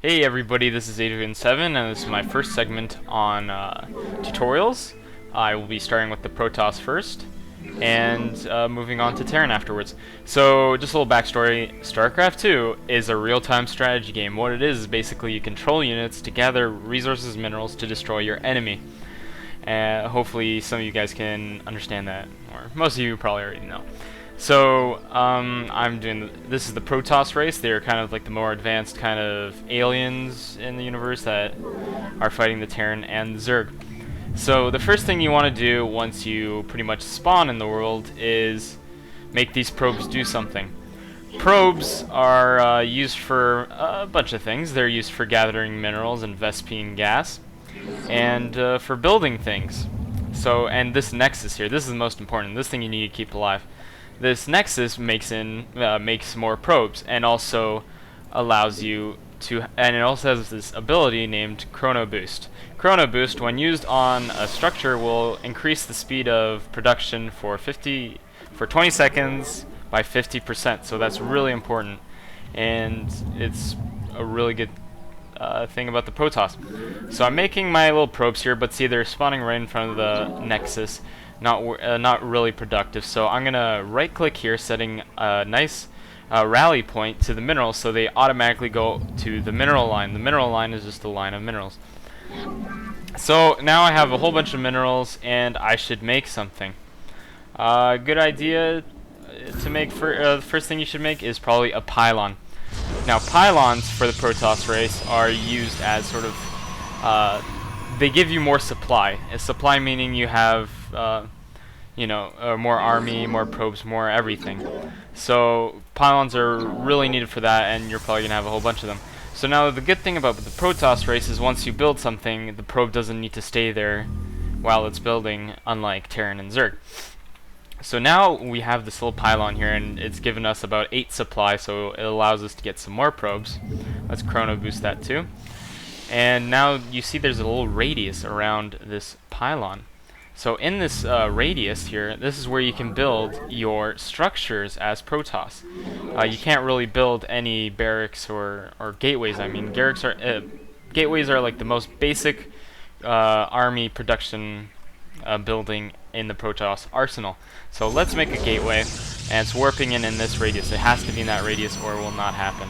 Hey everybody, this is Adrian7 and this is my first segment on tutorials. I will be starting with the Protoss first and moving on to Terran afterwards. So just a little backstory, Starcraft 2 is a real-time strategy game. What it is basically you control units to gather resources and minerals to destroy your enemy. Hopefully some of you guys can understand that, or most of you probably already know. So, this is the Protoss race. They're kind of like the more advanced kind of aliens in the universe that are fighting the Terran and the Zerg. So, the first thing you want to do once you pretty much spawn in the world is make these probes do something. Probes are used for a bunch of things. They're used for gathering minerals and Vespene gas, and for building things. So, and this nexus here, this is the most important. This thing you need to keep alive. This nexus makes more probes, and also allows you to, and it also has this ability named Chrono Boost. Chrono Boost, when used on a structure, will increase the speed of production for 20 seconds by 50%. So that's really important, and it's a really good thing about the Protoss. So I'm making my little probes here, but see they're spawning right in front of the nexus. Not really productive. So I'm gonna right click here, setting a nice rally point to the minerals, so they automatically go to the mineral line. The mineral line is just a line of minerals. So now I have a whole bunch of minerals, and I should make something. Good idea to make. The first thing you should make is probably a pylon. Now pylons for the Protoss race are used as sort of they give you more supply. A supply meaning you have more army, more probes, more everything. So pylons are really needed for that, and you're probably gonna have a whole bunch of them. So now the good thing about the Protoss race is once you build something, the probe doesn't need to stay there while it's building, unlike Terran and Zerg. So now we have this little pylon here, and it's given us about 8 supply, so it allows us to get some more probes. Let's Chrono Boost that too. And now you see there's a little radius around this pylon. So in this radius here, this is where you can build your structures as Protoss. You can't really build any barracks or gateways. I mean, gateways are like the most basic army production building in the Protoss arsenal. So let's make a gateway, and it's warping in this radius. It has to be in that radius or it will not happen.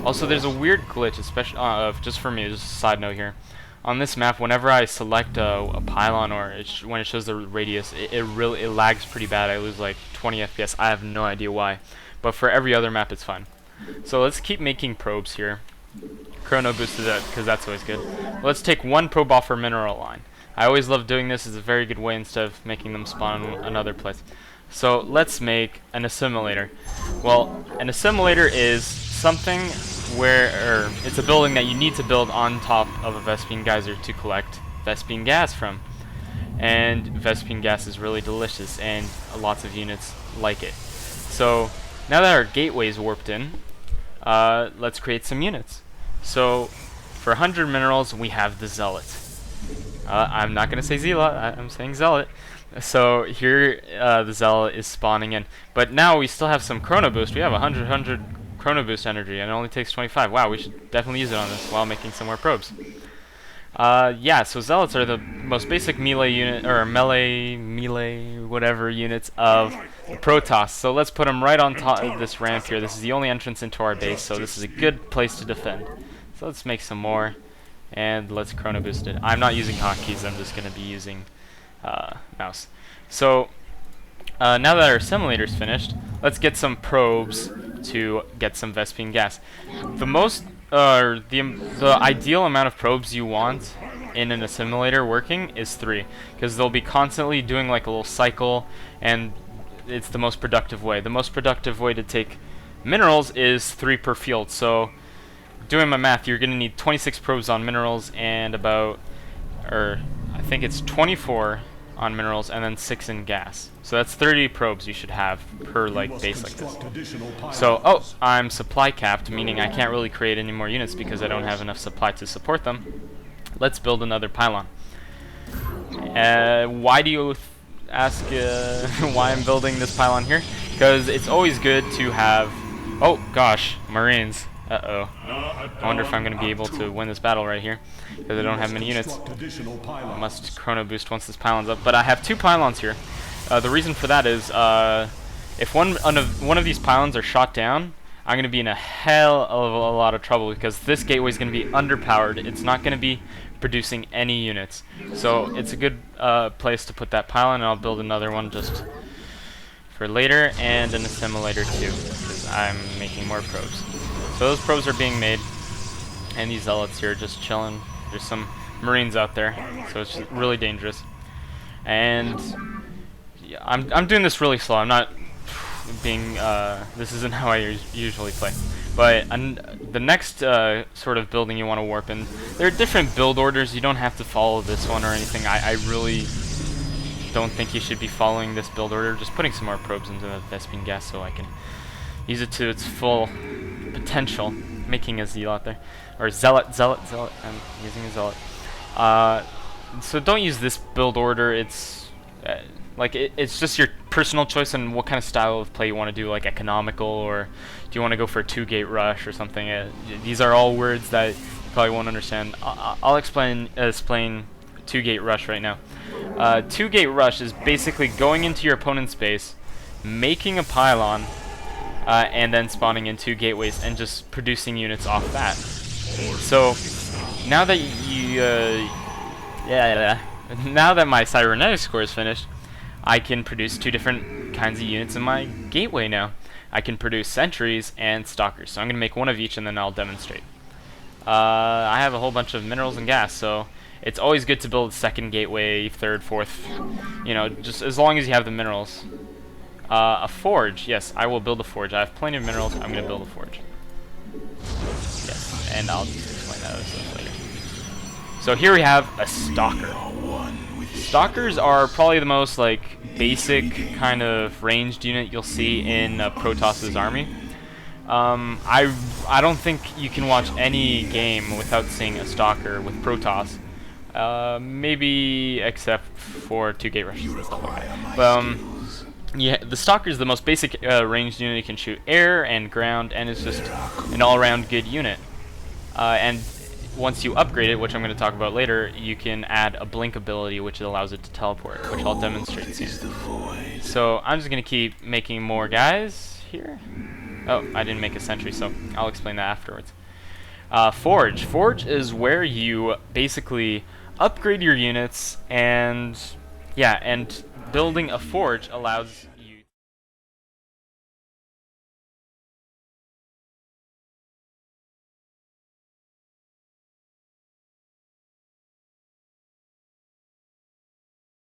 Also, there's a weird glitch, especially just for me, just a side note here. On this map, whenever I select a pylon or when it shows the radius, it lags pretty bad. I lose like 20 FPS. I have no idea why, but for every other map, it's fine. So let's keep making probes here. Chrono boosted that because that's always good. Let's take one probe off our mineral line. I always love doing this. It's a very good way instead of making them spawn in another place. So let's make an assimilator. Well, an assimilator is something where it's a building that you need to build on top of a Vespene geyser to collect Vespene gas from. And Vespene gas is really delicious, and lots of units like it. So now that our gateway is warped in, let's create some units. So for 100 minerals, we have the Zealot. I'm not going to say Zealot, I'm saying Zealot. So here the Zealot is spawning in. But now we still have some Chrono Boost. We have 100 Chrono Boost energy, and it only takes 25. Wow, we should definitely use it on this while making some more probes. Yeah, so Zealots are the most basic melee unit, or melee, whatever units of the Protoss. So let's put them right on top of this ramp here. This is the only entrance into our base, so this is a good place to defend. So let's make some more, and let's Chrono Boost it. I'm not using hotkeys, I'm just going to be using mouse. So now that our simulator's finished, let's get some probes to get some Vespene gas. The ideal amount of probes you want in an assimilator working is 3, because they'll be constantly doing like a little cycle, and it's the most productive way. The most productive way to take minerals is 3 per field. So doing my math, you're going to need 26 probes on minerals and I think it's 24 on minerals and then 6 in gas. So that's 30 probes you should have per base like this. So, I'm supply capped, meaning I can't really create any more units because I don't have enough supply to support them. Let's build another pylon. Why do you ask why I'm building this pylon here? Because it's always good to have... Oh gosh, Marines. Uh-oh. I wonder if I'm going to be able to win this battle right here, because I don't have many units. I must chrono boost once this pylon's up. But I have 2 pylons here. The reason for that is if one of these pylons are shot down, I'm going to be in a hell of a lot of trouble, because this gateway is going to be underpowered. It's not going to be producing any units. So it's a good place to put that pylon, and I'll build another one just for later, and an assimilator too, because I'm making more probes. So those probes are being made, and these zealots here are just chilling. There's some marines out there, so it's really dangerous. And yeah, I'm doing this really slow. I'm not being this isn't how I usually play. But the next sort of building you want to warp in, there are different build orders. You don't have to follow this one or anything. I really don't think you should be following this build order. Just putting some more probes into the Vespene gas so I can use it to its full potential. Making a zealot there, or zealot. I'm using a zealot. So don't use this build order. It's it's just your personal choice on what kind of style of play you want to do, like economical, or do you want to go for a 2-gate rush or something. These are all words that you probably won't understand. I'll explain 2-gate rush right now. 2-gate rush is basically going into your opponent's base, making a pylon, and then spawning in 2 gateways and just producing units off that. So now that now that my cybernetic score is finished, I can produce 2 different kinds of units in my gateway now. I can produce sentries and stalkers. So I'm going to make one of each, and then I'll demonstrate. I have a whole bunch of minerals and gas, so it's always good to build a 2nd gateway, 3rd, 4th, you know, just as long as you have the minerals. A forge, yes, I will build a forge. I have plenty of minerals. I'm going to build a forge. Yes, and I'll just explain that later. So here we have a stalker. Stalkers are probably the most basic kind of ranged unit you'll see in Protoss's army. I don't think you can watch any game without seeing a stalker with Protoss. Maybe except for 2-gate rushes and stuff like that. But yeah, the stalker is the most basic ranged unit. You can shoot air and ground, and it's just an all-around good unit. And once you upgrade it, which I'm going to talk about later, you can add a blink ability, which allows it to teleport, which I'll demonstrate soon. So I'm just going to keep making more guys here. Oh, I didn't make a sentry, so I'll explain that afterwards. Forge. Forge is where you basically upgrade your units, and yeah, and building a forge allows